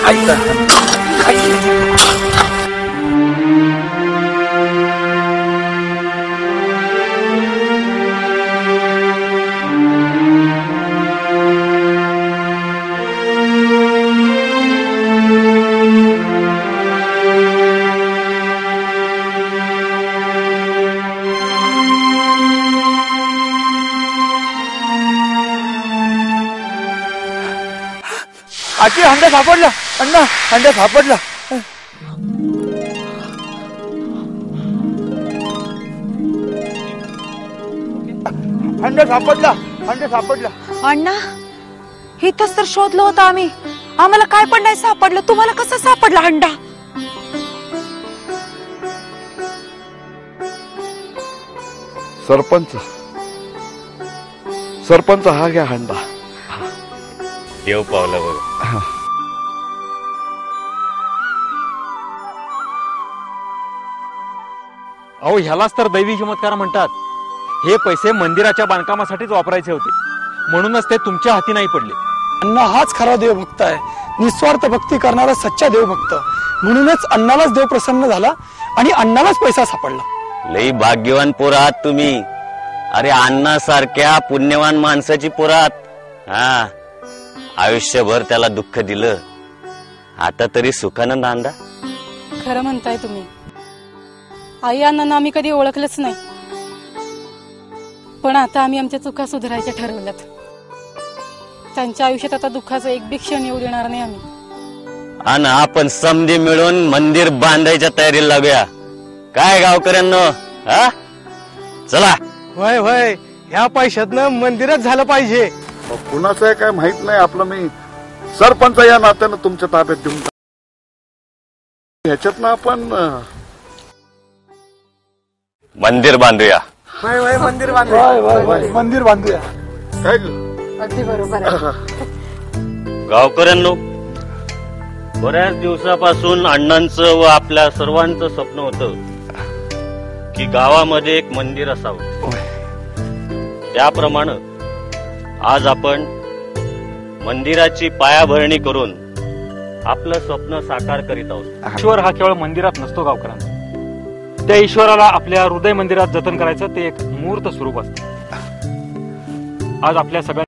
आजी हंडा सापडला, अण्णा हंडा सापडला. हंडा सापडला, हंडा सापडला. अण्णा इथंच तर शोधलं होतं आम्ही, आम्हाला काय पण नाही सापडलं. तुम्हाला कसं सापडला हंडा? सरपंच हा घ्या हंडा. देव पावलं बघ. अहो ह्यालाच तर दैवी चमत्कार म्हणतात. हे पैसे मंदिराच्या बांधकामासाठीच वापरायचे होते, म्हणूनच ते तुमच्या हाती नाही पडले. अण्णा हाच खरा देवभक्त आहे, निस्वार्थ भक्ती करणारा सच्चा देवभक्त. म्हणूनच अण्णालाच देव प्रसन्न झाला आणि अण्णालाच पैसा सापडला. लई भाग्यवान पोरात तुम्ही. अरे अण्णासारख्या पुण्यवान माणसाची पोरात. हा, आयुष्यभर त्याला दुःख दिलं, आता तरी सुखानं नांदा. खरं म्हणताय तुम्ही. आई अण्णांना आम्ही कधी ओळखलंच नाही, पण आता आम्ही आमच्या चुका सुधारायच्या ठरवल्यात. त्यांच्या आयुष्यात आता दुःखाचा एक बी क्षण येऊ देणार नाही आम्ही. आणि आपण समधी मिळून मंदिर बांधायच्या तयारीला लागूया. काय गावकऱ्यांनो, हा चला. वय वय, ह्या पैशातनं मंदिरच झालं पाहिजे. कुणाचं आहे काय माहित नाही, आपलं मी सरपंच या नात्यानं तुमच्या ताब्यात देऊन ह्याच्यातनं आपण मंदिर बांधूया. मंदिर बांधूया, मंदिर बांधूया. काय अगदी बरोबर आहे. गावकऱ्यांनो, बऱ्याच दिवसापासून अण्णांचं व आपल्या सर्वांचं स्वप्न होतं की गावामध्ये एक मंदिर असावं. त्याप्रमाणे आज आपण मंदिराची पायाभरणी करून आपलं स्वप्न साकार करीत आहोत. ईश्वर हा केवळ मंदिरात नसतो गावकऱ्यांना, त्या ईश्वराला आपल्या हृदय मंदिरात जतन करायचं ते एक मूर्त स्वरूप असतं. आज आपल्या सगळ्या